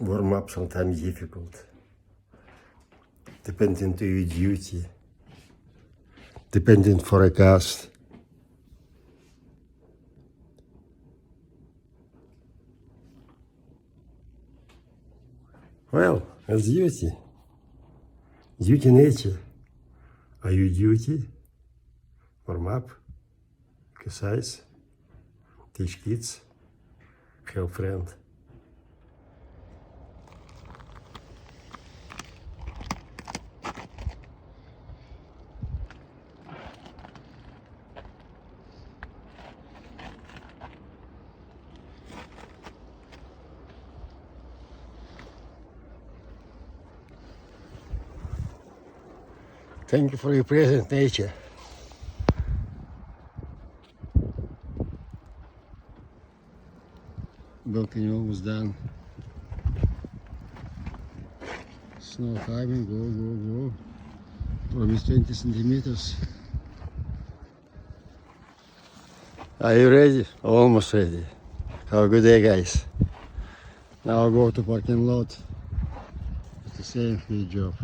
warm up sometimes difficult, depending to your duty, depending forecast. Well, it's duty. Duty nature. Are you duty? Warm up, exercise, teach kids, help friend. Thank you for your presence, nature. Balcony almost done. Snow climbing, go. Promise 20 centimeters. Are you ready? Almost ready. Have a good day, guys. Now I'll go to parking lot. It's the same free job.